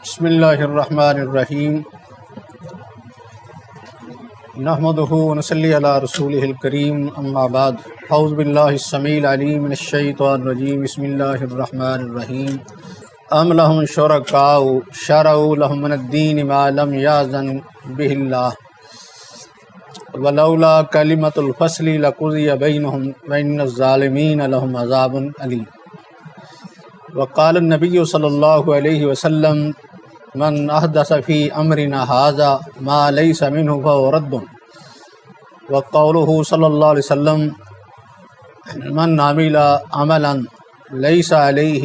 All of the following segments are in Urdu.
بسم اللہ الرحمن الرحیم نحمدہ ونصلی علی رسولہ الکریم اما بعد اعوذ باللہ السمیع العلیم من الشیطان الرجیم بسم اللہ الرحمن الرحیم ام لہم شرکاء شرعوا لہم من الدین ما لم یأذن بہ اللہ ولولا کلمۃ الفصل لقضی بینہم وان الظالمین لہم عذاب علیم وقال النبی صلی اللہ علیہ وسلم من احدث فی امرنا ھذا ما لیس منہ فہو رد وقولہ صلی اللہ علیہ وسلم من عمل عملا لیس علیہ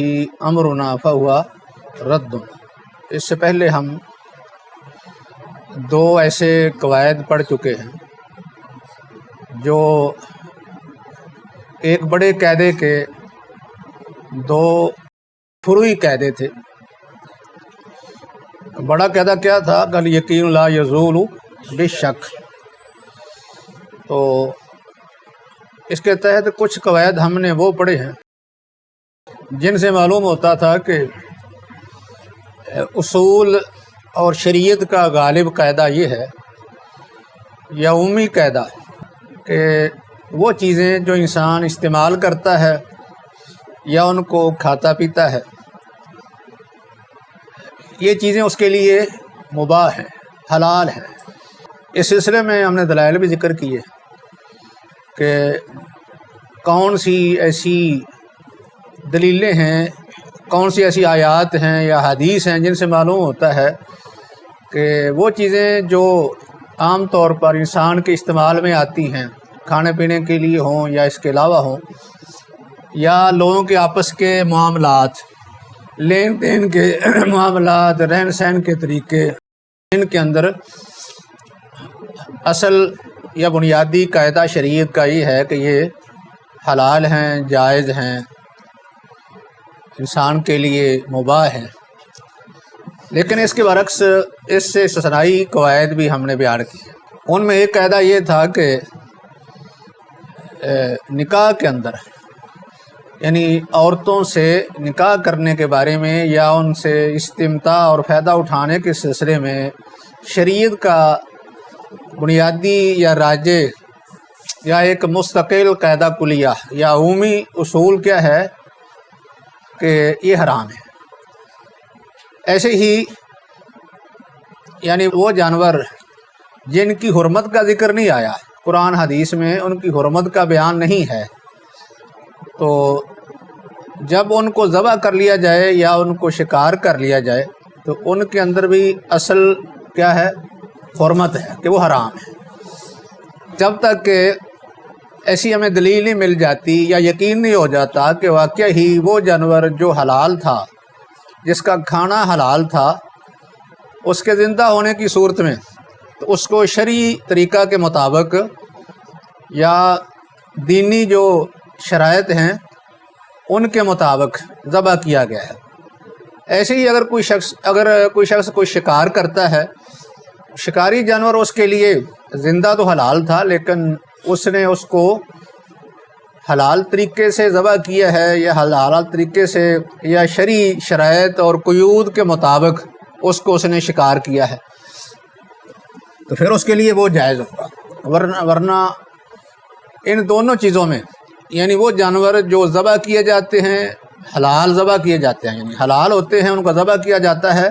امرنا فہو رد۔ اس سے پہلے ہم دو ایسے قواعد پڑھ چکے ہیں جو ایک بڑے قاعدے کے دو فروعی قاعدے تھے۔ بڑا قاعدہ کیا تھا کہ الیقین لا یزول بالشک، تو اس کے تحت کچھ قواعد ہم نے وہ پڑھے ہیں جن سے معلوم ہوتا تھا کہ اصول اور شریعت کا غالب قاعدہ یہ ہے یا عمومی قاعدہ کہ وہ چیزیں جو انسان استعمال کرتا ہے یا ان کو کھاتا پیتا ہے، یہ چیزیں اس کے لیے مباح ہیں، حلال ہیں۔ اس سلسلے میں ہم نے دلائل بھی ذکر کیے کہ کون سی ایسی دلیلیں ہیں، کون سی ایسی آیات ہیں یا حدیث ہیں جن سے معلوم ہوتا ہے کہ وہ چیزیں جو عام طور پر انسان کے استعمال میں آتی ہیں، کھانے پینے کے لیے ہوں یا اس کے علاوہ ہوں، یا لوگوں کے آپس کے معاملات، لین دین کے معاملات، رہن سہن کے طریقے، ان کے اندر اصل یا بنیادی قاعدہ شریعت کا یہ ہے کہ یہ حلال ہیں، جائز ہیں، انسان کے لیے مباح ہیں۔ لیکن اس کے برعکس اس سے استثنائی قواعد بھی ہم نے بیان کیے۔ ان میں ایک قاعدہ یہ تھا کہ نکاح کے اندر، یعنی عورتوں سے نکاح کرنے کے بارے میں یا ان سے استمتاع اور فائدہ اٹھانے کے سلسلے میں شریعت کا بنیادی یا راجع یا ایک مستقل قاعدہ کلیہ یا عمومی اصول کیا ہے کہ یہ حرام ہے۔ ایسے ہی یعنی وہ جانور جن کی حرمت کا ذکر نہیں آیا قرآن حدیث میں، ان کی حرمت کا بیان نہیں ہے، تو جب ان کو ذبح کر لیا جائے یا ان کو شکار کر لیا جائے تو ان کے اندر بھی اصل کیا ہے؟ حرمت ہے کہ وہ حرام ہے۔ جب تک کہ ایسی ہمیں دلیل نہیں مل جاتی یا یقین نہیں ہو جاتا کہ واقعہ ہی وہ جانور جو حلال تھا، جس کا کھانا حلال تھا، اس کے زندہ ہونے کی صورت میں تو اس کو شرعی طریقہ کے مطابق یا دینی جو شرائط ہیں ان کے مطابق ذبح کیا گیا ہے۔ ایسے ہی اگر کوئی شخص کوئی شکار کرتا ہے، شکاری جانور اس کے لیے زندہ تو حلال تھا، لیکن اس نے اس کو حلال طریقے سے ذبح کیا ہے یا حلال طریقے سے یا شرعی شرائط اور قیود کے مطابق اس نے شکار کیا ہے، تو پھر اس کے لیے وہ جائز ہوگا۔ ورنہ ان دونوں چیزوں میں، یعنی وہ جانور جو ذبح کیے جاتے ہیں، حلال ذبح کیے جاتے ہیں، یعنی حلال ہوتے ہیں، ان کا ذبح کیا جاتا ہے،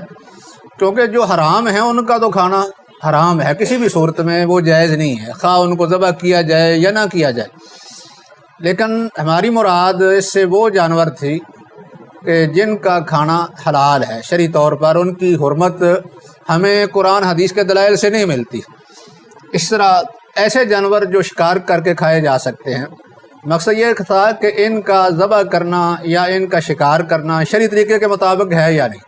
کیونکہ جو حرام ہیں ان کا تو کھانا حرام ہے، کسی بھی صورت میں وہ جائز نہیں ہے، خواہ ان کو ذبح کیا جائے یا نہ کیا جائے۔ لیکن ہماری مراد اس سے وہ جانور تھی کہ جن کا کھانا حلال ہے شرعی طور پر، ان کی حرمت ہمیں قرآن حدیث کے دلائل سے نہیں ملتی۔ اس طرح ایسے جانور جو شکار کر کے کھائے جا سکتے ہیں، مقصد یہ تھا کہ ان کا ذبح کرنا یا ان کا شکار کرنا شرعی طریقے کے مطابق ہے یا نہیں۔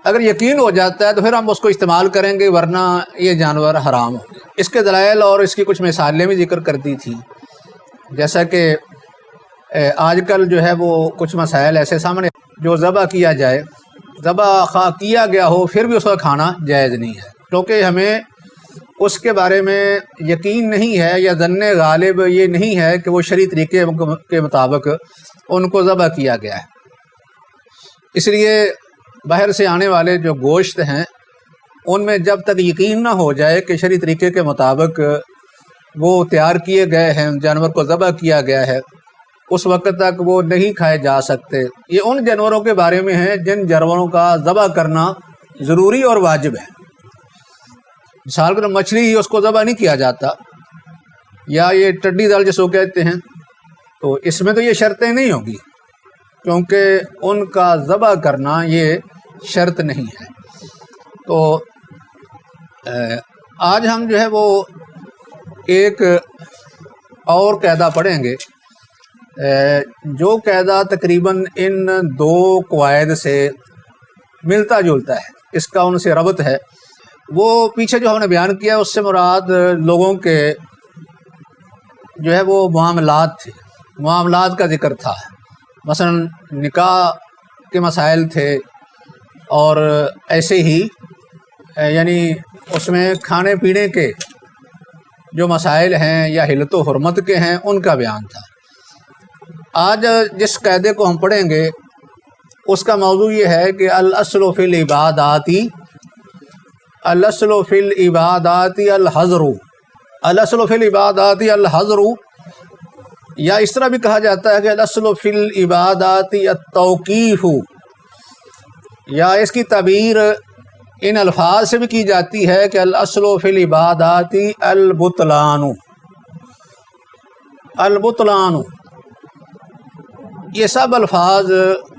اگر یقین ہو جاتا ہے تو پھر ہم اس کو استعمال کریں گے، ورنہ یہ جانور حرام ہو گیا۔ اس کے دلائل اور اس کی کچھ مثالیں بھی ذکر کر دی تھی، جیسا کہ آج کل جو ہے وہ کچھ مسائل ایسے سامنے جو ذبح کیا جائے، ذبح خواہ کیا گیا ہو پھر بھی اس کا کھانا جائز نہیں ہے، کیونکہ ہمیں اس کے بارے میں یقین نہیں ہے یا ظن غالب یہ نہیں ہے کہ وہ شرعی طریقے کے مطابق ان کو ذبح کیا گیا ہے۔ اس لیے باہر سے آنے والے جو گوشت ہیں ان میں جب تک یقین نہ ہو جائے کہ شرعی طریقے کے مطابق وہ تیار کیے گئے ہیں، جانور کو ذبح کیا گیا ہے، اس وقت تک وہ نہیں کھائے جا سکتے۔ یہ ان جانوروں کے بارے میں ہے جن جانوروں کا ذبح کرنا ضروری اور واجب ہے۔ مثال کے طور مچھلی ہی اس کو ذبح نہیں کیا جاتا، یا یہ ٹڈی دل جس کو کہتے ہیں، تو اس میں تو یہ شرطیں نہیں ہوگی کیونکہ ان کا ذبح کرنا یہ شرط نہیں ہے۔ تو آج ہم جو ہے وہ ایک اور قاعدہ پڑھیں گے، جو قاعدہ تقریباً ان دو قواعد سے ملتا جلتا ہے، اس کا ان سے ربط ہے۔ وہ پیچھے جو ہم نے بیان کیا اس سے مراد لوگوں کے جو ہے وہ معاملات تھے، معاملات کا ذکر تھا، مثلا نکاح کے مسائل تھے، اور ایسے ہی یعنی اس میں کھانے پینے کے جو مسائل ہیں یا حلت و حرمت کے ہیں ان کا بیان تھا۔ آج جس قاعدے کو ہم پڑھیں گے اس کا موضوع یہ ہے کہ الاصل فی العبادات، الاصل فی العبادات الحظر، الاصل فی العبادات الحظر، یا اس طرح بھی کہا جاتا ہے کہ الاصل فی العبادات التوقیف، یا اس کی تعبیر ان الفاظ سے بھی کی جاتی ہے کہ الاصل فی العبادات البطلان، البطلان۔ یہ سب الفاظ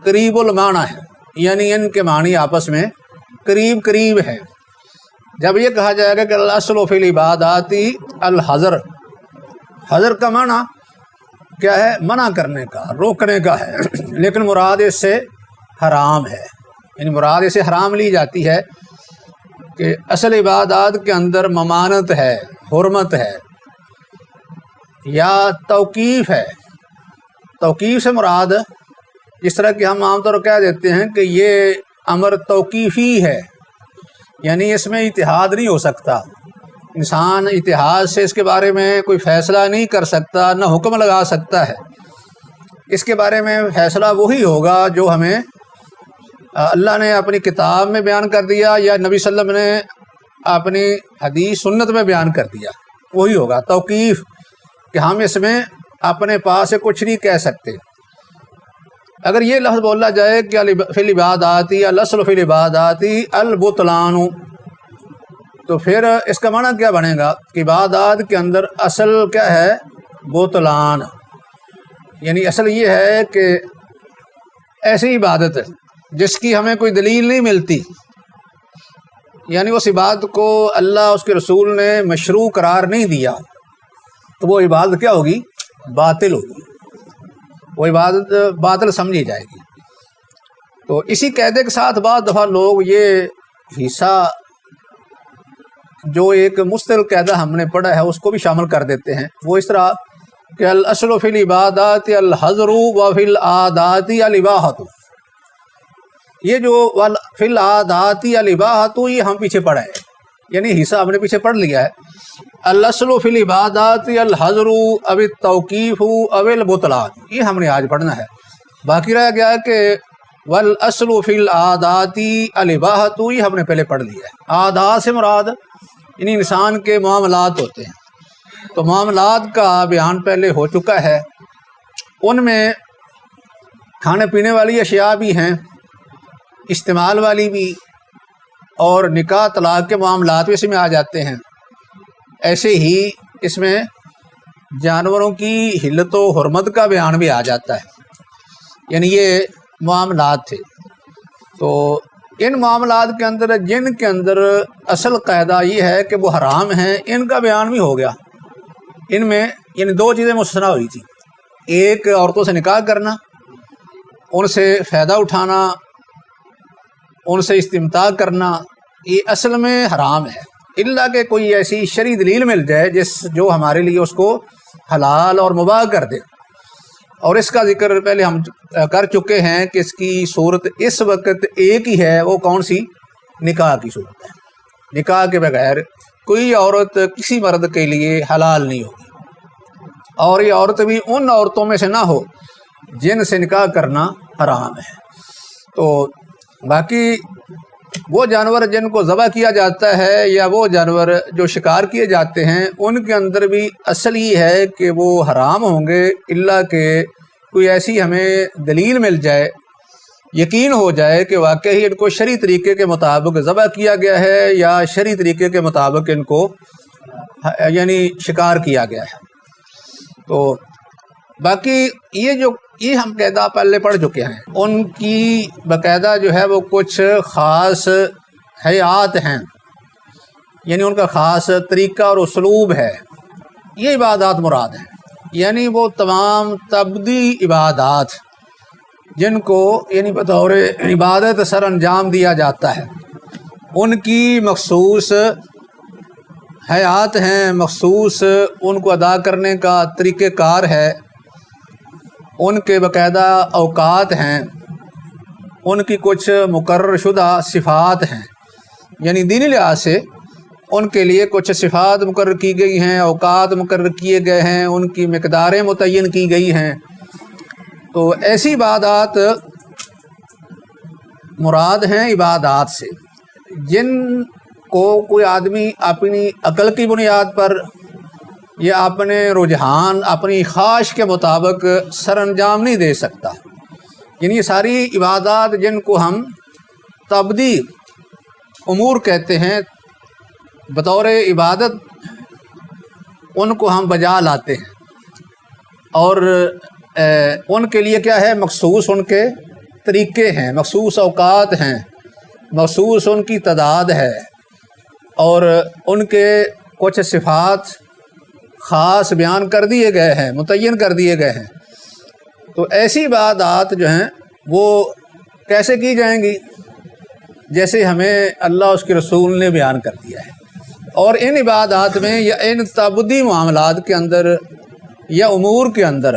قریب المعنی ہیں، یعنی ان کے معنی آپس میں قریب قریب ہیں۔ جب یہ کہا جائے گا کہ الاصل فی العبادات الحظر، حظر کا معنی کیا ہے؟ منع کرنے کا، روکنے کا ہے، لیکن مراد اس سے حرام ہے، یعنی مراد اس سے حرام لی جاتی ہے کہ اصل عبادات کے اندر ممانت ہے، حرمت ہے، یا توقیف ہے۔ توقیف سے مراد جس طرح کہ ہم عام طور پر کہہ دیتے ہیں کہ یہ امر توقیفی ہے، یعنی اس میں اتحاد نہیں ہو سکتا، انسان اتحاد سے اس کے بارے میں کوئی فیصلہ نہیں کر سکتا، نہ حکم لگا سکتا ہے۔ اس کے بارے میں فیصلہ وہی ہوگا جو ہمیں اللہ نے اپنی کتاب میں بیان کر دیا یا نبی صلی اللہ علیہ وسلم نے اپنی حدیث سنت میں بیان کر دیا، وہی ہوگا توقیف، کہ ہم اس میں اپنے پاس سے کچھ نہیں کہہ سکتے۔ اگر یہ لفظ بولا جائے کہ فی العبادات، الاصل فی العبادات البطلان، تو پھر اس کا معنی کیا بنے گا کہ عبادات کے اندر اصل کیا ہے؟ بطلان، یعنی اصل یہ ہے کہ ایسی عبادت جس کی ہمیں کوئی دلیل نہیں ملتی، یعنی اس عبادت کو اللہ اس کے رسول نے مشروع قرار نہیں دیا، تو وہ عبادت کیا ہوگی؟ باطل ہوگی، وہ عبادت باطل سمجھی جائے گی۔ تو اسی قاعدے کے ساتھ بعض دفعہ لوگ یہ حصہ جو ایک مستقل قاعدہ ہم نے پڑھا ہے اس کو بھی شامل کر دیتے ہیں۔ وہ اس طرح کہ الاصل فی العبادات الحظر وفی العادات الاباحۃ، یہ جو فی العادات الاباحۃ یہ ہم پیچھے پڑھا ہے، یعنی حصہ ہم نے پیچھے پڑھ لیا ہے۔ الاصل فی العبادات الحظر او التوقیف او البطلان، یہ ہم نے آج پڑھنا ہے۔ باقی رہ گیا کہ والاصل فی العادات الاباحۃ، یہ ہم نے پہلے پڑھ لیا ہے۔ عادات سے مراد یعنی انسان کے معاملات ہوتے ہیں، تو معاملات کا بیان پہلے ہو چکا ہے، ان میں کھانے پینے والی اشیاء بھی ہیں، استعمال والی بھی، اور نکاح طلاق کے معاملات بھی اس میں آ جاتے ہیں۔ ایسے ہی اس میں جانوروں کی حلت و حرمت کا بیان بھی آ جاتا ہے، یعنی یہ معاملات تھے۔ تو ان معاملات کے اندر جن کے اندر اصل قاعدہ یہ ہے کہ وہ حرام ہیں، ان کا بیان بھی ہو گیا۔ ان میں یعنی دو چیزیں مستثنیٰ ہوئی تھی، ایک عورتوں سے نکاح کرنا، ان سے فائدہ اٹھانا، ان سے استمتاع کرنا، یہ اصل میں حرام ہے، الا کہ کوئی ایسی شرعی دلیل مل جائے جو ہمارے لیے اس کو حلال اور مباح کر دے۔ اور اس کا ذکر پہلے ہم کر چکے ہیں کہ اس کی صورت اس وقت ایک ہی ہے، وہ کون سی؟ نکاح کی صورت ہے۔ نکاح کے بغیر کوئی عورت کسی مرد کے لیے حلال نہیں ہوگی، اور یہ عورت بھی ان عورتوں میں سے نہ ہو جن سے نکاح کرنا حرام ہے۔ تو باقی وہ جانور جن کو ذبح کیا جاتا ہے یا وہ جانور جو شکار کیے جاتے ہیں ان کے اندر بھی اصل یہ ہے کہ وہ حرام ہوں گے، الا کہ کوئی ایسی ہمیں دلیل مل جائے، یقین ہو جائے کہ واقعی ان کو شرعی طریقے کے مطابق ذبح کیا گیا ہے یا شرعی طریقے کے مطابق ان کو یعنی شکار کیا گیا ہے۔ تو باقی یہ ہم قاعدہ پہلے پڑھ چکے ہیں، ان کی باقاعدہ جو ہے وہ کچھ خاص حیات ہیں، یعنی ان کا خاص طریقہ اور اسلوب ہے، یہ عبادات مراد ہیں، یعنی وہ تمام تبدی عبادات جن کو یعنی بطور عبادت سر انجام دیا جاتا ہے، ان کی مخصوص حیات ہیں، مخصوص ان کو ادا کرنے کا طریقہ کار ہے، ان کے باقاعدہ اوقات ہیں، ان کی کچھ مقرر شدہ صفات ہیں، یعنی دینی لحاظ سے ان کے لیے کچھ صفات مقرر کی گئی ہیں، اوقات مقرر کیے گئے ہیں، ان کی مقداریں متعین کی گئی ہیں۔ تو ایسی عبادات مراد ہیں عبادات سے جن کو کوئی آدمی اپنی عقل کی بنیاد پر یا اپنے رجحان، اپنی خواہش کے مطابق سر انجام نہیں دے سکتا، یعنی یہ ساری عبادات جن کو ہم تبدی امور کہتے ہیں، بطور عبادت ان کو ہم بجا لاتے ہیں، اور ان کے لیے کیا ہے، مخصوص ان کے طریقے ہیں، مخصوص اوقات ہیں، مخصوص ان کی تعداد ہے، اور ان کے کچھ صفات خاص بیان کر دیے گئے ہیں، متعین کر دیے گئے ہیں۔ تو ایسی عبادات جو ہیں وہ کیسے کی جائیں گی؟ جیسے ہمیں اللہ اس کے رسول نے بیان کر دیا ہے، اور ان عبادات میں یا ان تعبدی معاملات کے اندر یا امور کے اندر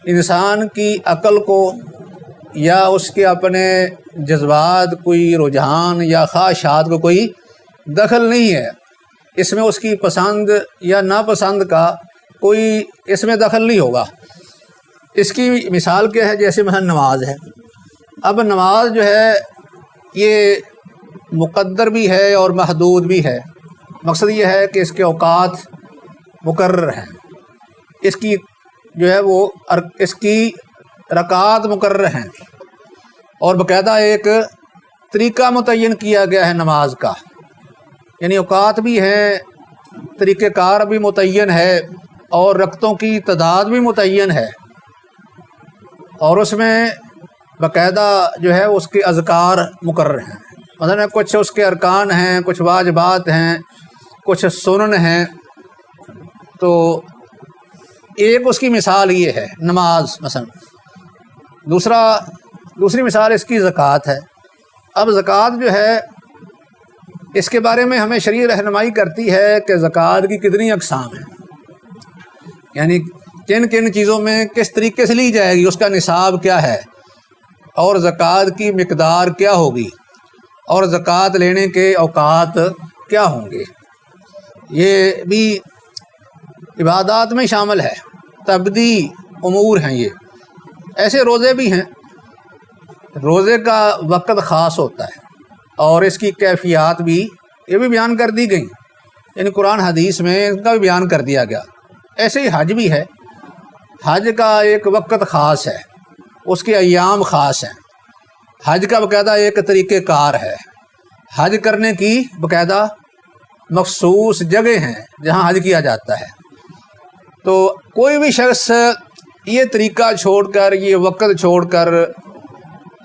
انسان کی عقل کو یا اس کے اپنے جذبات، کوئی رجحان یا خواہشات کو کوئی دخل نہیں ہے، اس میں اس کی پسند یا ناپسند کا کوئی اس میں دخل نہیں ہوگا۔ اس کی مثال کیا ہے؟ جیسے مثلا نماز ہے، اب نماز جو ہے یہ مقدر بھی ہے اور محدود بھی ہے، مقصد یہ ہے کہ اس کے اوقات مقرر ہیں، اس کی جو ہے وہ اس کی رکعات مقرر ہیں، اور باقاعدہ ایک طریقہ متعین کیا گیا ہے نماز کا، یعنی اوقات بھی ہیں، طریقہ کار بھی متعین ہے، اور رکعتوں کی تعداد بھی متعین ہے، اور اس میں باقاعدہ جو ہے اس کے اذکار مقرر ہیں، مثلا کچھ اس کے ارکان ہیں، کچھ واجبات ہیں، کچھ سنن ہیں۔ تو ایک اس کی مثال یہ ہے نماز مثلا، دوسری مثال اس کی زکوٰۃ ہے۔ اب زکوٰۃ جو ہے اس کے بارے میں ہمیں شرعی رہنمائی کرتی ہے کہ زکوٰۃ کی کتنی اقسام ہیں، یعنی کن کن چیزوں میں کس طریقے سے لی جائے گی، اس کا نصاب کیا ہے، اور زکوٰۃ کی مقدار کیا ہوگی، اور زکوٰۃ لینے کے اوقات کیا ہوں گے۔ یہ بھی عبادات میں شامل ہے، تبدی امور ہیں یہ۔ ایسے روزے بھی ہیں، روزے کا وقت خاص ہوتا ہے اور اس کی کیفیات بھی یہ بھی بیان کر دی گئی، یعنی قرآن حدیث میں ان کا بھی بیان کر دیا گیا۔ ایسے ہی حج بھی ہے، حج کا ایک وقت خاص ہے، اس کے ایام خاص ہیں، حج کا باقاعدہ ایک طریقہ کار ہے، حج کرنے کی باقاعدہ مخصوص جگہ ہیں جہاں حج کیا جاتا ہے۔ تو کوئی بھی شخص یہ طریقہ چھوڑ کر، یہ وقت چھوڑ کر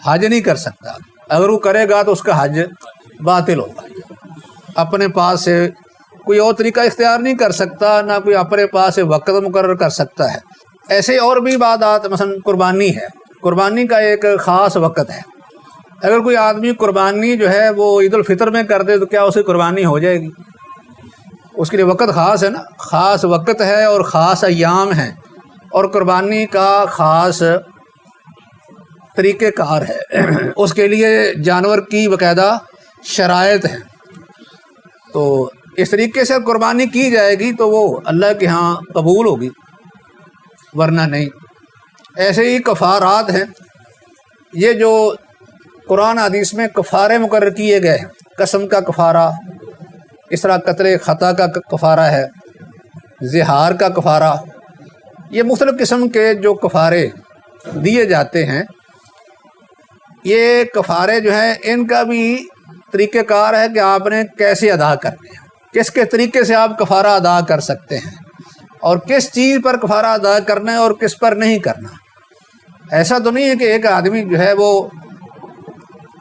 حج نہیں کر سکتا، اگر وہ کرے گا تو اس کا حج باطل ہوگا۔ اپنے پاس سے کوئی اور طریقہ اختیار نہیں کر سکتا، نہ کوئی اپنے پاس سے وقت مقرر کر سکتا ہے۔ ایسے اور بھی عبادات، مثلا قربانی ہے، قربانی کا ایک خاص وقت ہے، اگر کوئی آدمی قربانی جو ہے وہ عید الفطر میں کر دے تو کیا اسے قربانی ہو جائے گی؟ اس کے لیے وقت خاص ہے نا، خاص وقت ہے اور خاص ایام ہیں، اور قربانی کا خاص طریقہ کار ہے، اس کے لیے جانور کی باقاعدہ شرائط ہیں۔ تو اس طریقے سے قربانی کی جائے گی تو وہ اللہ کے ہاں قبول ہوگی، ورنہ نہیں۔ ایسے ہی کفارات ہیں، یہ جو قرآن حدیث میں کفارے مقرر کیے گئے ہیں، قسم کا کفارہ، اس طرح قطع خطا کا کفارہ ہے، زہار کا کفارہ، یہ مختلف قسم کے جو کفارے دیے جاتے ہیں، یہ کفارے جو ہیں ان کا بھی طریقہ کار ہے کہ آپ نے کیسے ادا کرنے ہیں، کس کے طریقے سے آپ کفارہ ادا کر سکتے ہیں، اور کس چیز پر کفارہ ادا کرنا ہے اور کس پر نہیں کرنا۔ ایسا تو نہیں ہے کہ ایک آدمی جو ہے وہ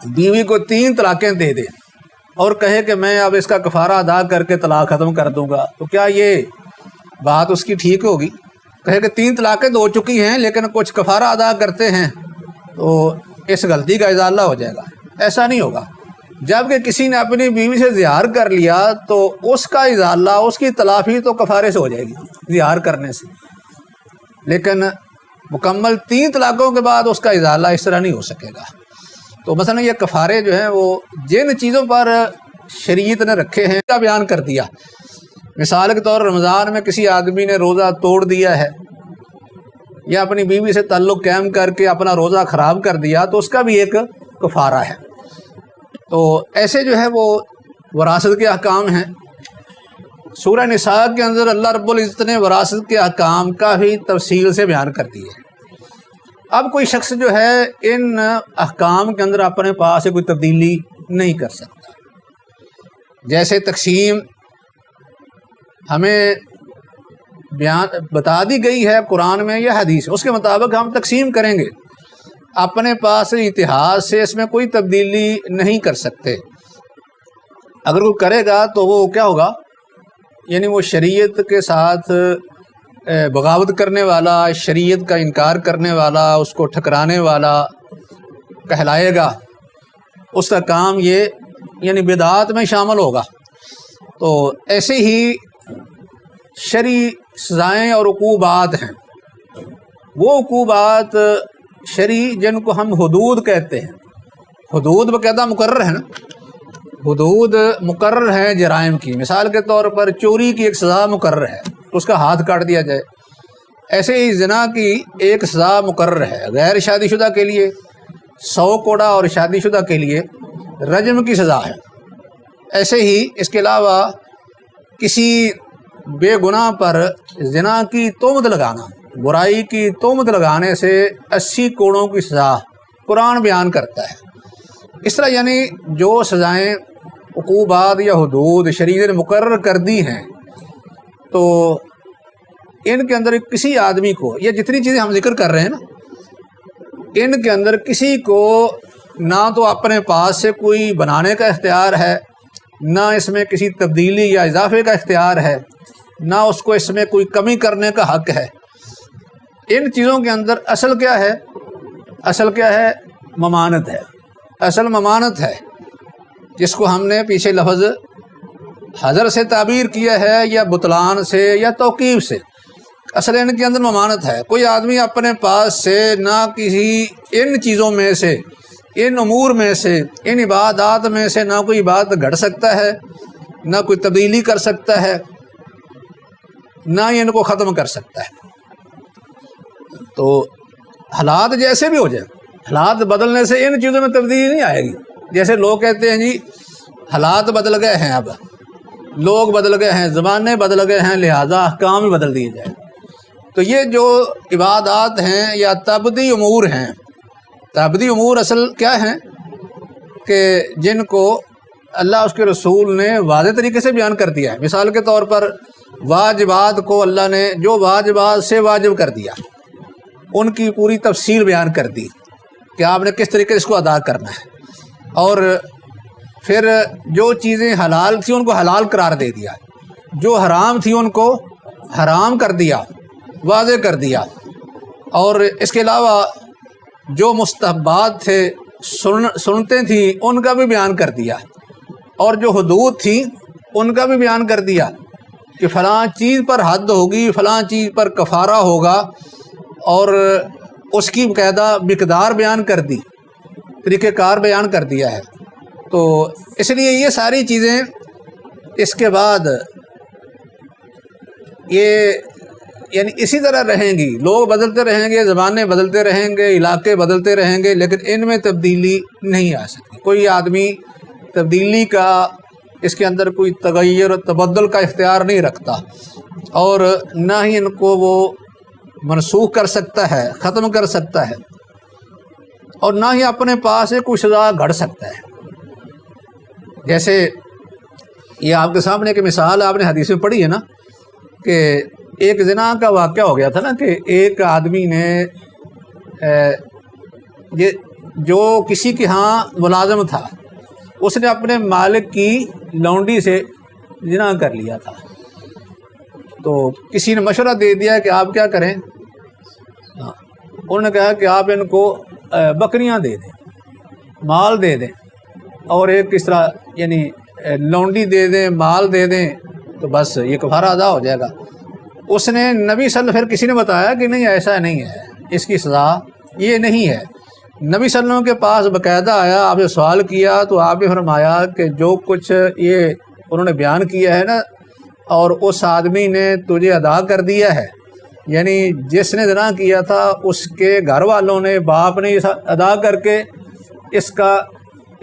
بیوی کو 3 طلاقیں دے دے اور کہے کہ میں اب اس کا کفارہ ادا کر کے طلاق ختم کر دوں گا، تو کیا یہ بات اس کی ٹھیک ہوگی؟ کہے کہ 3 طلاقیں ہو چکی ہیں لیکن کچھ کفارہ ادا کرتے ہیں تو اس غلطی کا ازالہ ہو جائے گا، ایسا نہیں ہوگا۔ جبکہ کسی نے اپنی بیوی سے زہار کر لیا تو اس کا ازالہ، اس کی تلافی تو کفارے سے ہو جائے گی زہار کرنے سے، لیکن مکمل 3 طلاقوں کے بعد اس کا ازالہ اس طرح نہیں ہو سکے گا۔ تو مثلا یہ کفارے جو ہیں وہ جن چیزوں پر شریعت نے رکھے ہیں کا بیان کر دیا۔ مثال کے طور رمضان میں کسی آدمی نے روزہ توڑ دیا ہے یا اپنی بیوی سے تعلق قائم کر کے اپنا روزہ خراب کر دیا تو اس کا بھی ایک کفارہ ہے۔ تو ایسے جو ہے وہ وراثت کے احکام ہیں۔ سورہ نساء کے اندر اللہ رب العزت نے وراثت کے احکام کافی تفصیل سے بیان کر دیے ہیں۔ اب کوئی شخص جو ہے ان احکام کے اندر اپنے پاس سے کوئی تبدیلی نہیں کر سکتا۔ جیسے تقسیم ہمیں بیان بتا دی گئی ہے قرآن میں یا حدیث، اس کے مطابق ہم تقسیم کریں گے، اپنے پاس اتحاد سے اس میں کوئی تبدیلی نہیں کر سکتے۔ اگر کوئی کرے گا تو وہ کیا ہوگا؟ یعنی وہ شریعت کے ساتھ بغاوت کرنے والا، شریعت کا انکار کرنے والا، اس کو ٹھکرانے والا کہلائے گا، اس کا کام یہ یعنی بدعات میں شامل ہوگا۔ تو ایسے ہی شرعی سزائیں اور عقوبات ہیں، وہ عقوبات شرعی جن کو ہم حدود کہتے ہیں، حدود باقاعدہ مقرر ہے نا، حدود مقرر ہیں جرائم کی۔ مثال کے طور پر چوری کی ایک سزا مقرر ہے، اس کا ہاتھ کاٹ دیا جائے۔ ایسے ہی زنا کی ایک سزا مقرر ہے، غیر شادی شدہ کے لیے 100 کوڑا اور شادی شدہ کے لیے رجم کی سزا ہے۔ ایسے ہی اس کے علاوہ کسی بے گناہ پر زنا کی تہمت لگانا، برائی کی تہمت لگانے سے 80 کوڑوں کی سزا قرآن بیان کرتا ہے۔ اس طرح یعنی جو سزائیں عقوبات یا حدود شریعت نے مقرر کر دی ہیں تو ان کے اندر کسی آدمی کو، یہ جتنی چیزیں ہم ذکر کر رہے ہیں نا، ان کے اندر کسی کو نہ تو اپنے پاس سے کوئی بنانے کا اختیار ہے، نہ اس میں کسی تبدیلی یا اضافے کا اختیار ہے، نہ اس کو اس میں کوئی کمی کرنے کا حق ہے۔ ان چیزوں کے اندر اصل کیا ہے؟ اصل کیا ہے؟ ممانت ہے۔ اصل ممانت ہے، جس کو ہم نے پیچھے لفظ حضر سے تعبیر کیا ہے یا بطلان سے یا توقیف سے۔ اصل ان کے اندر ممانت ہے۔ کوئی آدمی اپنے پاس سے نہ کسی ان چیزوں میں سے، ان امور میں سے، ان عبادات میں سے نہ کوئی عبادت گھڑ سکتا ہے، نہ کوئی تبدیلی کر سکتا ہے، نہ ہی ان کو ختم کر سکتا ہے۔ تو حالات جیسے بھی ہو جائیں، حالات بدلنے سے ان چیزوں میں تبدیلی نہیں آئے گی۔ جیسے لوگ کہتے ہیں جی حالات بدل گئے ہیں، اب لوگ بدل گئے ہیں، زمانے بدل گئے ہیں، لہذا احکام ہی بدل دیے جائیں۔ تو یہ جو عبادات ہیں یا تبدی امور ہیں، تبدی امور اصل کیا ہیں کہ جن کو اللہ اس کے رسول نے واضح طریقے سے بیان کر دیا ہے۔ مثال کے طور پر واجبات کو اللہ نے جو واجبات سے واجب کر دیا، ان کی پوری تفصیل بیان کر دی کہ آپ نے کس طریقے سے اس کو ادا کرنا ہے، اور پھر جو چیزیں حلال تھیں ان کو حلال قرار دے دیا، جو حرام تھیں ان کو حرام کر دیا، واضح کر دیا، اور اس کے علاوہ جو مستحبات تھے، سنتیں تھیں، ان کا بھی بیان کر دیا، اور جو حدود تھیں ان کا بھی بیان کر دیا کہ فلاں چیز پر حد ہوگی، فلاں چیز پر کفارہ ہوگا، اور اس کی باقاعدہ مقدار بیان کر دی، طریقہ کار بیان کر دیا ہے۔ تو اس لیے یہ ساری چیزیں اس کے بعد یہ یعنی اسی طرح رہیں گی، لوگ بدلتے رہیں گے، زبانیں بدلتے رہیں گے، علاقے بدلتے رہیں گے، لیکن ان میں تبدیلی نہیں آ سکتی۔ کوئی آدمی تبدیلی کا، اس کے اندر کوئی تغیر و تبدل کا اختیار نہیں رکھتا، اور نہ ہی ان کو وہ منسوخ کر سکتا ہے، ختم کر سکتا ہے، اور نہ ہی اپنے پاس سے کوئی سزا گھڑ سکتا ہے۔ جیسے یہ آپ کے سامنے ایک مثال آپ نے حدیث میں پڑھی ہے نا، کہ ایک زنا کا واقعہ ہو گیا تھا نا، کہ ایک آدمی نے جو کسی کے ہاں ملازم تھا، اس نے اپنے مالک کی لونڈی سے زنا کر لیا تھا۔ تو کسی نے مشورہ دے دیا کہ آپ کیا کریں، انہوں نے کہا کہ آپ ان کو بکریاں دے دیں، مال دے دیں، اور ایک اس طرح یعنی لونڈی دے دیں، مال دے دیں، تو بس یہ کفارہ ادا ہو جائے گا۔ اس نے نبی صلی اللہ علیہ وسلم، پھر کسی نے بتایا کہ نہیں ایسا نہیں ہے، اس کی سزا یہ نہیں ہے۔ نبی صلی اللہ علیہ وسلم کے پاس باقاعدہ آیا، آپ نے سوال کیا تو آپ نے فرمایا کہ جو کچھ یہ انہوں نے بیان کیا ہے نا، اور اس آدمی نے تجھے ادا کر دیا ہے، یعنی جس نے زنا کیا تھا اس کے گھر والوں نے، باپ نے ادا کر کے اس کا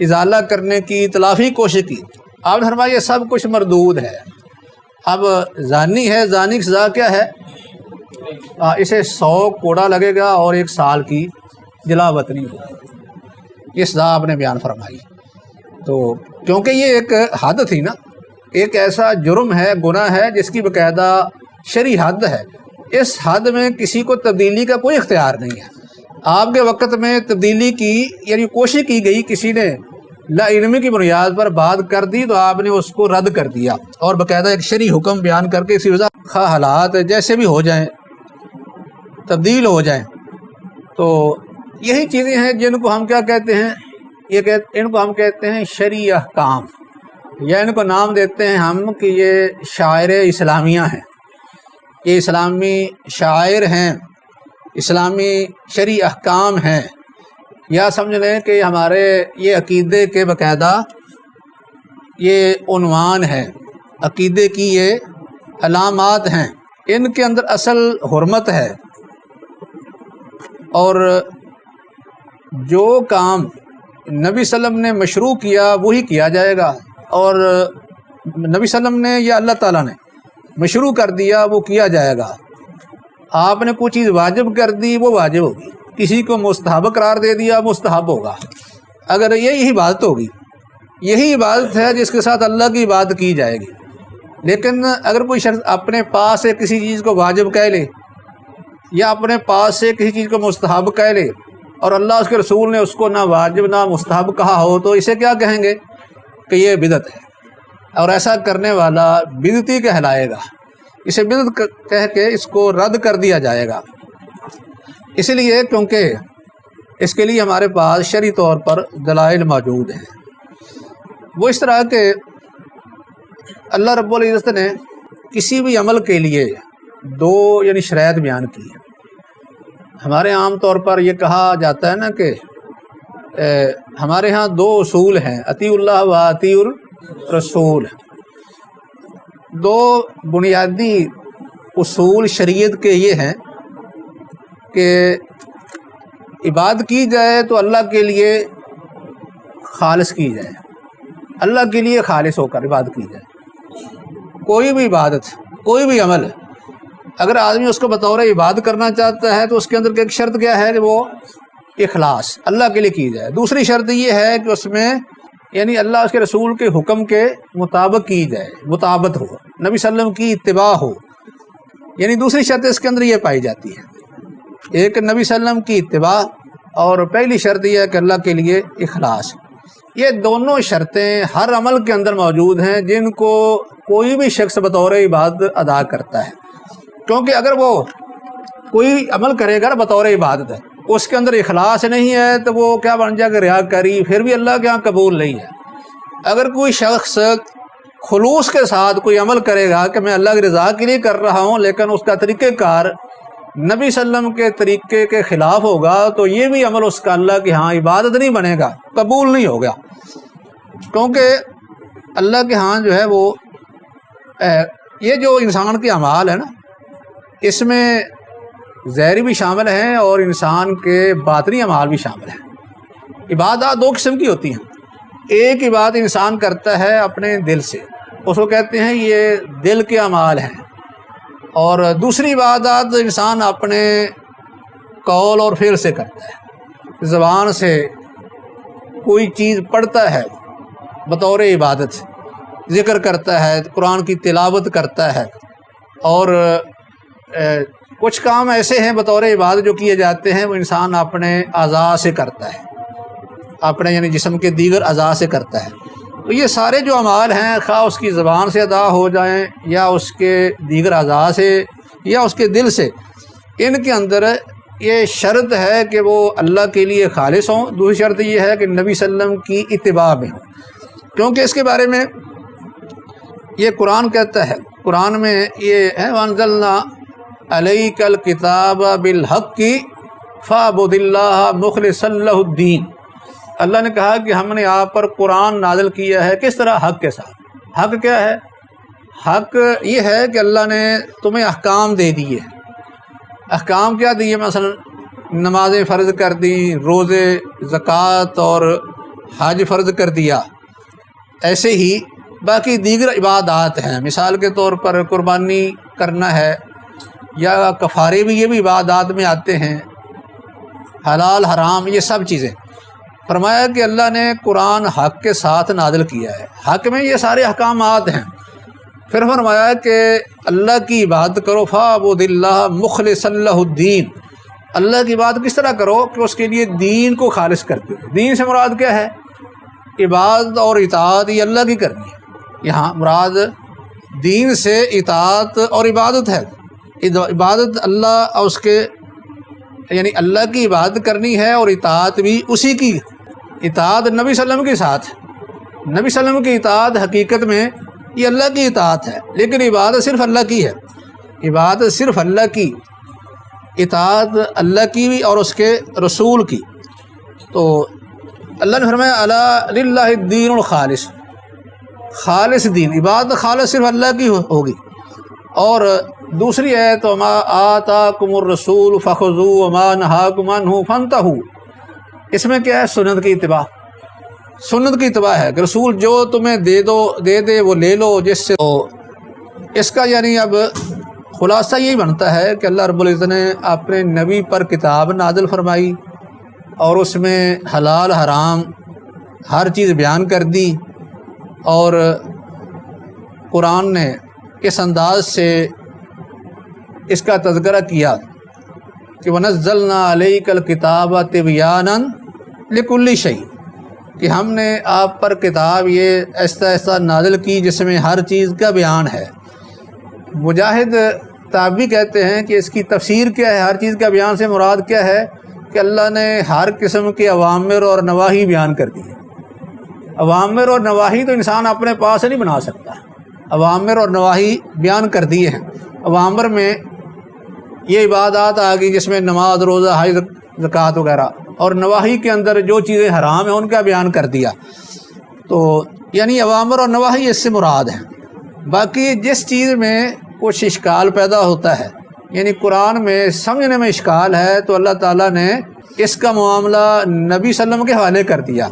ازالہ کرنے کی تلافی کوشش کی۔ آپ نے فرمایا یہ سب کچھ مردود ہے۔ اب زانی ہے، زانی کی سزا کیا ہے؟ اسے 100 کوڑا لگے گا اور 1 سال کی جلا وطنی ہوگی۔ یہ سزا آپ نے بیان فرمائی۔ تو کیونکہ یہ ایک حد تھی نا، ایک ایسا جرم ہے، گناہ ہے جس کی باقاعدہ شرعی حد ہے، اس حد میں کسی کو تبدیلی کا کوئی اختیار نہیں ہے۔ آپ کے وقت میں تبدیلی کی یعنی کوشش کی گئی، کسی نے لا علمی کی بنیاد پر بات کر دی تو آپ نے اس کو رد کر دیا، اور باقاعدہ ایک شرعی حکم بیان کر کے اسی وجہ خواہ حالات جیسے بھی ہو جائیں، تبدیل ہو جائیں۔ تو یہی چیزیں ہیں جن کو ہم کیا کہتے ہیں، ان کو ہم کہتے ہیں شرعی احکام، یا ان کو نام دیتے ہیں ہم کہ یہ شعائر اسلامیہ ہیں، یہ اسلامی شعائر ہیں، اسلامی شرعی احکام ہیں، یا سمجھ لیں کہ ہمارے یہ عقیدے کے باقاعدہ یہ عنوان ہے، عقیدے کی یہ علامات ہیں، ان کے اندر اصل حرمت ہے، اور جو کام نبی صلی اللہ علیہ وسلم نے مشروع کیا وہی کیا جائے گا، اور نبی صلی اللہ علیہ وسلم نے یا اللہ تعالیٰ نے مشروع کر دیا وہ کیا جائے گا۔ آپ نے کوئی چیز واجب کر دی وہ واجب ہوگی، کسی کو مستحب قرار دے دیا مستحب ہوگا۔ اگر یہی عبادت ہوگی، یہی عبادت ہے جس کے ساتھ اللہ کی عبادت کی جائے گی۔ لیکن اگر کوئی شخص اپنے پاس سے کسی چیز کو واجب کہہ لے، یا اپنے پاس سے کسی چیز کو مستحب کہہ لے، اور اللہ اس کے رسول نے اس کو نہ واجب نہ مستحب کہا ہو، تو اسے کیا کہیں گے کہ یہ بدعت ہے، اور ایسا کرنے والا بدعتی کہلائے گا، اسے بدعت کہہ کے اس کو رد کر دیا جائے گا۔ اس لیے کیونکہ اس کے لیے ہمارے پاس شرعی طور پر دلائل موجود ہیں۔ وہ اس طرح کہ اللہ رب العزت نے کسی بھی عمل کے لیے 2 یعنی شرائط بیان کی ہیں۔ ہمارے عام طور پر یہ کہا جاتا ہے نا کہ ہمارے ہاں 2 اصول ہیں، اطیع اللہ و اطیع الرسول۔ 2 بنیادی اصول شریعت کے یہ ہیں کہ عبادت کی جائے تو اللہ کے لیے خالص کی جائے، اللہ کے لیے خالص ہو کر عبادت کی جائے۔ کوئی بھی عبادت، کوئی بھی عمل، اگر آدمی اس کو بطور عبادت کرنا چاہتا ہے تو اس کے اندر ایک شرط کیا ہے کہ وہ اخلاص اللہ کے لیے کی جائے۔ دوسری شرط یہ ہے کہ اس میں یعنی اللہ اس کے رسول کے حکم کے مطابق کی جائے، مطابقت ہو، نبی صلی اللہ علیہ وسلم کی اتباع ہو، یعنی دوسری شرط اس کے اندر یہ پائی جاتی ہے، ایک نبی صلی اللہ علیہ وسلم کی اتباع، اور پہلی شرط یہ ہے کہ اللہ کے لیے اخلاص۔ یہ دونوں شرطیں ہر عمل کے اندر موجود ہیں جن کو کوئی بھی شخص بطور عبادت ادا کرتا ہے، کیونکہ اگر وہ کوئی عمل کرے گا بطور عبادت ہے، اس کے اندر اخلاص نہیں ہے تو وہ کیا بن جائے گا، ریاکاری، پھر بھی اللہ کے ہاں قبول نہیں ہے۔ اگر کوئی شخص خلوص کے ساتھ کوئی عمل کرے گا کہ میں اللہ کی رضا کے لیے کر رہا ہوں، لیکن اس کا طریقہ کار نبی صلی اللہ علیہ وسلم کے طریقے کے خلاف ہوگا، تو یہ بھی عمل اس کا اللہ کے ہاں عبادت نہیں بنے گا، قبول نہیں ہوگا، کیونکہ اللہ کے ہاں جو ہے وہ یہ جو انسان کے اعمال ہے نا، اس میں ظاہری بھی شامل ہیں اور انسان کے باطنی اعمال بھی شامل ہیں۔ عبادات دو قسم کی ہوتی ہیں، ایک عبادت انسان کرتا ہے اپنے دل سے، اس کو کہتے ہیں یہ دل کے اعمال ہیں، اور دوسری عبادت انسان اپنے قول اور فعل سے کرتا ہے، زبان سے کوئی چیز پڑھتا ہے بطور عبادت، ذکر کرتا ہے، قرآن کی تلاوت کرتا ہے، اور کچھ کام ایسے ہیں بطور عبادت جو کیے جاتے ہیں وہ انسان اپنے اعضاء سے کرتا ہے، اپنے یعنی جسم کے دیگر اعضاء سے کرتا ہے۔ تو یہ سارے جو اعمال ہیں، خواہ اس کی زبان سے ادا ہو جائیں یا اس کے دیگر اعضاء سے یا اس کے دل سے، ان کے اندر یہ شرط ہے کہ وہ اللہ کے لیے خالص ہوں۔ دوسری شرط یہ ہے کہ نبی صلی اللہ علیہ وسلم کی اتباع میں ہوں، کیونکہ اس کے بارے میں یہ قرآن کہتا ہے، قرآن میں یہ ہے وَأَنزَلْنَا عَلَيْكَ الْكِتَابَ بِالْحَقِّ فَاعْبُدِ اللَّهَ مُخْلِصًا لَهُ الدِّينَ۔ اللہ نے کہا کہ ہم نے آپ پر قرآن نازل کیا ہے، کس طرح؟ حق کے ساتھ۔ حق کیا ہے؟ حق یہ ہے کہ اللہ نے تمہیں احکام دے دیے۔ احکام کیا دیے؟ مثلا نمازیں فرض کر دی، روزے، زکوٰۃ اور حج فرض کر دیا۔ ایسے ہی باقی دیگر عبادات ہیں، مثال کے طور پر قربانی کرنا ہے، یا کفارے بھی، یہ بھی عبادات میں آتے ہیں، حلال حرام یہ سب چیزیں۔ فرمایا کہ اللہ نے قرآن حق کے ساتھ نازل کیا ہے، حق میں یہ سارے احکامات ہیں۔ پھر فرمایا کہ اللہ کی عبادت کرو، فَاعْبُدِ اللَّهَ مُخْلِصًا لَهُ الدِّينَ۔ اللہ کی عبادت کس طرح کرو کہ اس کے لیے دین کو خالص کرتے ہو۔ دین سے مراد کیا ہے؟ عبادت اور اطاعت یہ اللہ کی کرنی ہے۔ یہاں مراد دین سے اطاعت اور عبادت ہے۔ عبادت اللہ اور اس کے یعنی اللہ کی عبادت کرنی ہے، اور اطاعت بھی اسی کی، اطاعت نبی صلی اللہ علیہ وسلم کے ساتھ۔ نبی صلی اللہ علیہ وسلم کی اطاعت حقیقت میں یہ اللہ کی اطاعت ہے، لیکن عبادت صرف اللہ کی ہے، عبادت صرف اللہ کی، اطاعت اللہ کی بھی اور اس کے رسول کی۔ تو اللہ نے فرمایا الا للہ الدین الخالص، خالص دین، عبادت خالص صرف اللہ کی ہوگی۔ اور دوسری ہے تو ما آتاکم الرسول فخذوہ وما نہاکم عنہ فانتہوا، اس میں کیا ہے؟ سنت کی اتباع، سنت کی اتباع ہے کہ رسول جو تمہیں دے دے وہ لے لو، جس سے تو اس کا یعنی اب خلاصہ یہی بنتا ہے کہ اللہ رب العزت نے اپنے نبی پر کتاب نازل فرمائی اور اس میں حلال حرام ہر چیز بیان کر دی، اور قرآن نے اس انداز سے اس کا تذکرہ کیا کہ وَنَزَّلْنَا عَلَيْكَ الْكِتَابَ تِبْيَانًا لِكُلِّ شَيْءٍ، کہ ہم نے آپ پر کتاب یہ ایسا ایسا نازل کی جس میں ہر چیز کا بیان ہے۔ مجاہد تابعی کہتے ہیں کہ اس کی تفسیر کیا ہے؟ ہر چیز کا بیان سے مراد کیا ہے کہ اللہ نے ہر قسم کے اوامر اور نواہی بیان کر دی ہے۔ اوامر اور نواہی تو انسان اپنے پاس سے نہیں بنا سکتا، اوامر اور نواہی بیان کر دیے ہیں۔ اوامر میں یہ عبادات آ گئی جس میں نماز، روزہ، حج، زکوٰۃ وغیرہ، اور نواہی کے اندر جو چیزیں حرام ہیں ان کا بیان کر دیا۔ تو یعنی اوامر اور نواہی اس سے مراد ہیں۔ باقی جس چیز میں کچھ اشکال پیدا ہوتا ہے، یعنی قرآن میں سمجھنے میں اشکال ہے، تو اللہ تعالیٰ نے اس کا معاملہ نبی صلی اللہ علیہ وسلم کے حوالے کر دیا۔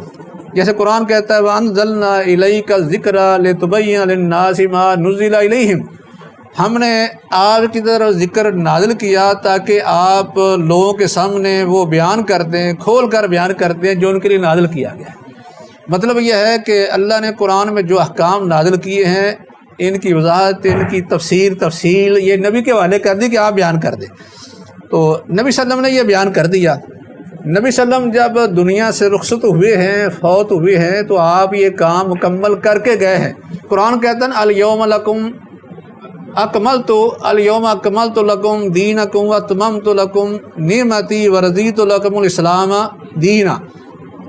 جیسے قرآن کہتا ہے وَأَنزَلْنَا إِلَيْكَ الذِّكْرَ لِتُبَيِّنَ لِلنَّاسِ مَا نُزِّلَ إِلَيْهِمْ، ہم نے آپ کی طرف ذکر نازل کیا تاکہ آپ لوگوں کے سامنے وہ بیان کر دیں، کھول کر بیان کر دیں جو ان کے لیے نازل کیا گیا ہے۔ مطلب یہ ہے کہ اللہ نے قرآن میں جو احکام نازل کیے ہیں ان کی وضاحت، ان کی تفصیل یہ نبی کے حوالے کر دی کہ آپ بیان کر دیں۔ تو نبی صلی اللہ علیہ وسلم نے یہ بیان کر دیا۔ نبی صلی اللہ علیہ وسلم جب دنیا سے رخصت ہوئے ہیں، فوت ہوئے ہیں، تو آپ یہ کام مکمل کر کے گئے ہیں۔ قرآن کہتا ہے الیوم لکم اليوم اکملت لکم دینکم واتممت لکم نعمتی ورضیت لکم الاسلام دینا،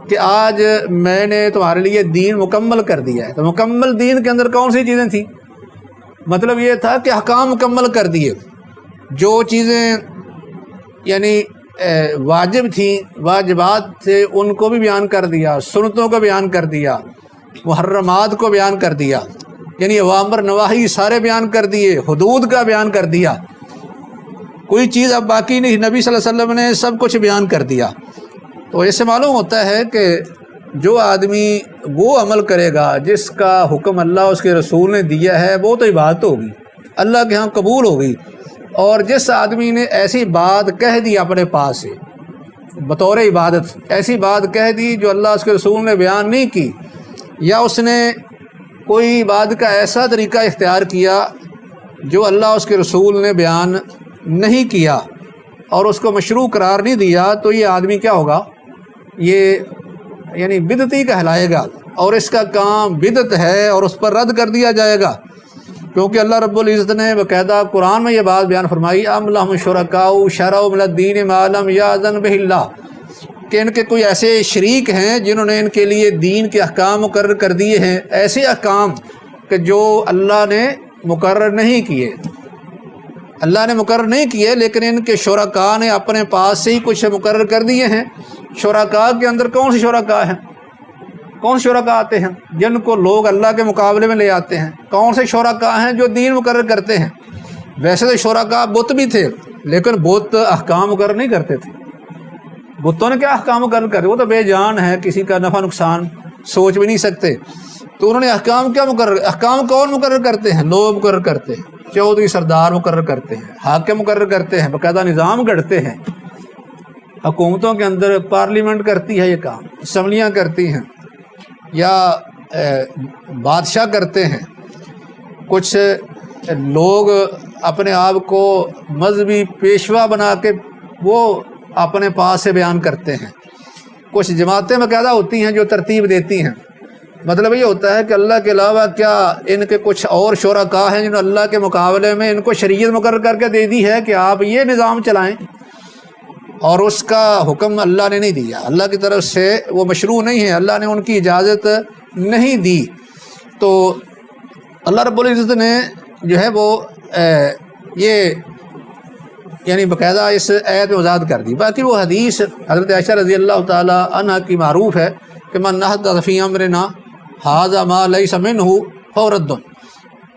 کہ آج میں نے تمہارے لیے دین مکمل کر دیا ہے۔ تو مکمل دین کے اندر کون سی چیزیں تھیں؟ مطلب یہ تھا کہ احکام مکمل کر دیے، جو چیزیں یعنی واجب تھیں، واجبات تھے، ان کو بھی بیان کر دیا، سنتوں کو بیان کر دیا، محرمات کو بیان کر دیا، یعنی اوامر نواہی سارے بیان کر دیے، حدود کا بیان کر دیا۔ کوئی چیز اب باقی نہیں، نبی صلی اللہ علیہ وسلم نے سب کچھ بیان کر دیا۔ تو اس سے معلوم ہوتا ہے کہ جو آدمی وہ عمل کرے گا جس کا حکم اللہ اس کے رسول نے دیا ہے، وہ تو عبادت ہوگی، اللہ کے ہاں قبول ہوگی۔ اور جس آدمی نے ایسی بات کہہ دی اپنے پاس سے بطور عبادت، ایسی بات کہہ دی جو اللہ اس کے رسول نے بیان نہیں کی، یا اس نے کوئی بات کا ایسا طریقہ اختیار کیا جو اللہ اس کے رسول نے بیان نہیں کیا اور اس کو مشروع قرار نہیں دیا، تو یہ آدمی کیا ہوگا؟ یہ یعنی بدعتی کہلائے گا، اور اس کا کام بدعت ہے اور اس پر رد کر دیا جائے گا، کیونکہ اللہ رب العزت نے باقاعدہ قرآن میں یہ بات بیان فرمائی، ام لہم شرکاء شرعوا من الدین ما لم یأذن بہ اللہ، کہ ان کے کوئی ایسے شریک ہیں جنہوں نے ان کے لیے دین کے احکام مقرر کر دیے ہیں، ایسے احکام کہ جو اللہ نے مقرر نہیں کیے، اللہ نے مقرر نہیں کیے، لیکن ان کے شرکاء نے اپنے پاس سے ہی کچھ مقرر کر دیے ہیں۔ شرکاء کے اندر کون سے شرکاء ہیں؟ کون سے شرکاء آتے ہیں جن کو لوگ اللہ کے مقابلے میں لے آتے ہیں؟ کون سے شرکاء ہیں جو دین مقرر کرتے ہیں؟ ویسے تو شرکاء بت بھی تھے، لیکن بت احکام مقرر نہیں کرتے تھے۔ بتوں نے کیا احکام مقرر کرتے؟ وہ تو بے جان ہے، کسی کا نفع نقصان سوچ بھی نہیں سکتے، تو انہوں نے احکام کیا مقرر؟ احکام کون مقرر کرتے ہیں؟ لوگ مقرر کرتے ہیں، چودھری سردار مقرر کرتے ہیں، حاکم مقرر کرتے ہیں، باقاعدہ نظام گڑھتے ہیں۔ حکومتوں کے اندر پارلیمنٹ کرتی ہے یہ کام، اسمبلیاں کرتی ہیں، یا بادشاہ کرتے ہیں۔ کچھ لوگ اپنے آپ کو مذہبی پیشوا بنا کے وہ اپنے پاس سے بیان کرتے ہیں۔ کچھ جماعتیں باقاعدہ ہوتی ہیں جو ترتیب دیتی ہیں۔ مطلب یہ ہوتا ہے کہ اللہ کے علاوہ کیا ان کے کچھ اور شرکاء ہیں جنہوں نے اللہ کے مقابلے میں ان کو شریعت مقرر کر کے دے دی ہے کہ آپ یہ نظام چلائیں، اور اس کا حکم اللہ نے نہیں دیا، اللہ کی طرف سے وہ مشروع نہیں ہے، اللہ نے ان کی اجازت نہیں دی۔ تو اللہ رب العزت نے جو ہے وہ یہ یعنی باقاعدہ اس آیت میں وضاحت کر دی۔ باقی وہ حدیث حضرت عائشہ رضی اللہ تعالی عنہ کی معروف ہے کہ من احدث فی امرنا ھذا ما لیس منہ فہو رد،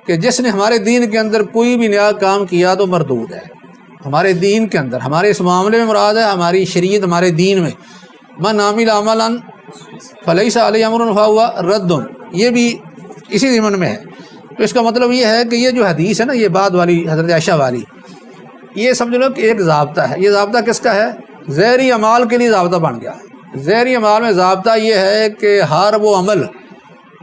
کہ جس نے ہمارے دین کے اندر کوئی بھی نیا کام کیا تو مردود ہے۔ ہمارے دین کے اندر، ہمارے اس معاملے میں مراد ہے ہماری شریعت، ہمارے دین میں، من عمل عملا فلیس علیہ امرنا فہو رد، یہ بھی اسی ضمن میں ہے۔ تو اس کا مطلب یہ ہے کہ یہ جو حدیث ہے نا، یہ بعد والی حضرت عائشہ والی، یہ سمجھ لو کہ ایک ضابطہ ہے۔ یہ ضابطہ کس کا ہے؟ ظاہری اعمال کے لیے ضابطہ بن گیا ہے۔ ظاہری اعمال میں ضابطہ یہ ہے کہ ہر وہ عمل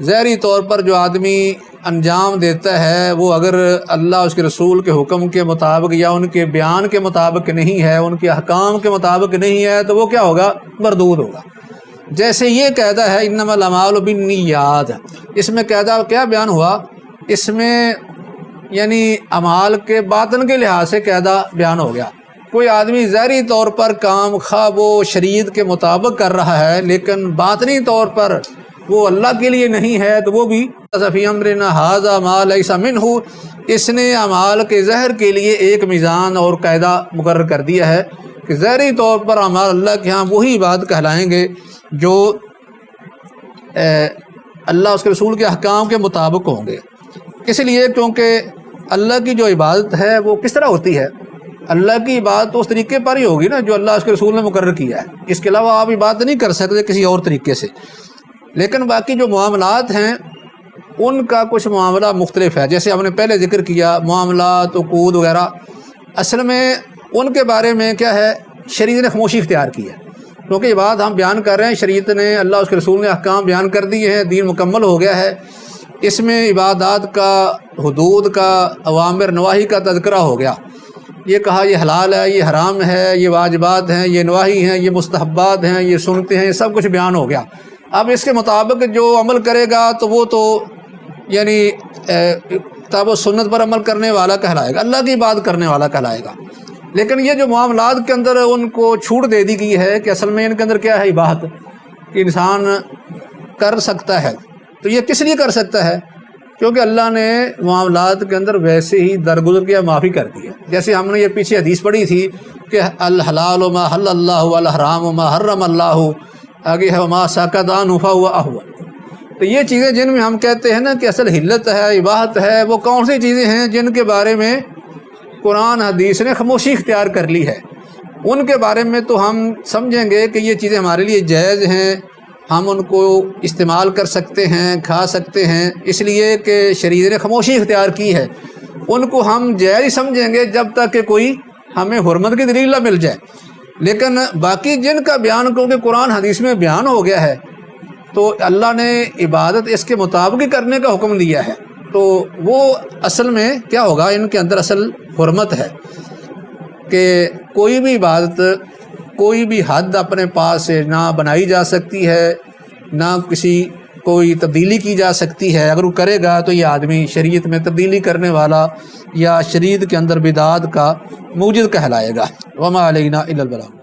ظاہری طور پر جو آدمی انجام دیتا ہے وہ اگر اللہ اس کے رسول کے حکم کے مطابق یا ان کے بیان کے مطابق نہیں ہے، ان کے احکام کے مطابق نہیں ہے، تو وہ کیا ہوگا؟ مردود ہوگا۔ جیسے یہ قاعدہ ہے انما الاعمال بالنیات، اس میں قاعدہ کیا بیان ہوا؟ اس میں یعنی اعمال کے باطن کے لحاظ سے قاعدہ بیان ہو گیا۔ کوئی آدمی ظاہری طور پر کام خواہ وہ شریعت کے مطابق کر رہا ہے، لیکن باطنی طور پر وہ اللہ کے لیے نہیں ہے، تو وہ بھی فی امرنا ھذا ما لیس منہ، اس نے اعمال کے ظاہر کے لیے ایک میزان اور قاعدہ مقرر کر دیا ہے کہ ظاہری طور پر اعمال اللہ کے ہاں وہی بات کہلائیں گے جو اللہ اس کے رسول کے احکام کے مطابق ہوں گے۔ اس لیے کیونکہ اللہ کی جو عبادت ہے وہ کس طرح ہوتی ہے؟ اللہ کی عبادت تو اس طریقے پر ہی ہوگی نا جو اللہ اس کے رسول نے مقرر کیا ہے، اس کے علاوہ آپ عبادت نہیں کر سکتے کسی اور طریقے سے۔ لیکن باقی جو معاملات ہیں ان کا کچھ معاملہ مختلف ہے، جیسے ہم نے پہلے ذکر کیا معاملات، عقود وغیرہ، اصل میں ان کے بارے میں کیا ہے؟ شریعت نے خاموشی اختیار کی ہے، کیونکہ یہ بات ہم بیان کر رہے ہیں، شریعت نے، اللہ اس کے رسول نے احکام بیان کر دیے ہیں، دین مکمل ہو گیا ہے۔ اس میں عبادات کا، حدود کا، اوامر نواہی کا تذکرہ ہو گیا، یہ کہا یہ حلال ہے، یہ حرام ہے، یہ واجبات ہیں، یہ نواہی ہیں، یہ مستحبات ہیں، یہ سنتے ہیں، سب کچھ بیان ہو گیا۔ اب اس کے مطابق جو عمل کرے گا تو وہ تو یعنی کتاب و سنت پر عمل کرنے والا کہلائے گا، اللہ کی بات کرنے والا کہلائے گا۔ لیکن یہ جو معاملات کے اندر ان کو چھوٹ دے دی گئی ہے کہ اصل میں ان کے اندر کیا ہے؟ اباحت، کہ انسان کر سکتا ہے۔ تو یہ کس لیے کر سکتا ہے؟ کیونکہ اللہ نے معاملات کے اندر ویسے ہی درگزر کیا، معافی کر دی ہے۔ جیسے ہم نے یہ پیچھے حدیث پڑھی تھی کہ الحلال ما حل اللہ والحرام ما حرم اللہ، آگے ہے ما سکت عنہ فہو احوط۔ تو یہ چیزیں جن میں ہم کہتے ہیں نا کہ اصل حلت ہے، اباحت ہے، وہ کون سی چیزیں ہیں جن کے بارے میں قرآن حدیث نے خاموشی اختیار کر لی ہے، ان کے بارے میں تو ہم سمجھیں گے کہ یہ چیزیں ہمارے لیے جائز ہیں، ہم ان کو استعمال کر سکتے ہیں، کھا سکتے ہیں، اس لیے کہ شریعت نے خاموشی اختیار کی ہے، ان کو ہم جائز ہی سمجھیں گے جب تک کہ کوئی ہمیں حرمت کی دلیل نہ مل جائے۔ لیکن باقی جن کا بیان کیونکہ قرآن حدیث میں بیان ہو گیا ہے تو اللہ نے عبادت اس کے مطابق ہی کرنے کا حکم دیا ہے، تو وہ اصل میں کیا ہوگا، ان کے اندر اصل حرمت ہے کہ کوئی بھی عبادت، کوئی بھی حد اپنے پاس سے نہ بنائی جا سکتی ہے، نہ کسی کوئی تبدیلی کی جا سکتی ہے۔ اگر وہ کرے گا تو یہ آدمی شریعت میں تبدیلی کرنے والا یا شریعت کے اندر بدعات کا موجد کہلائے گا۔ وما علینا الا البلاغ۔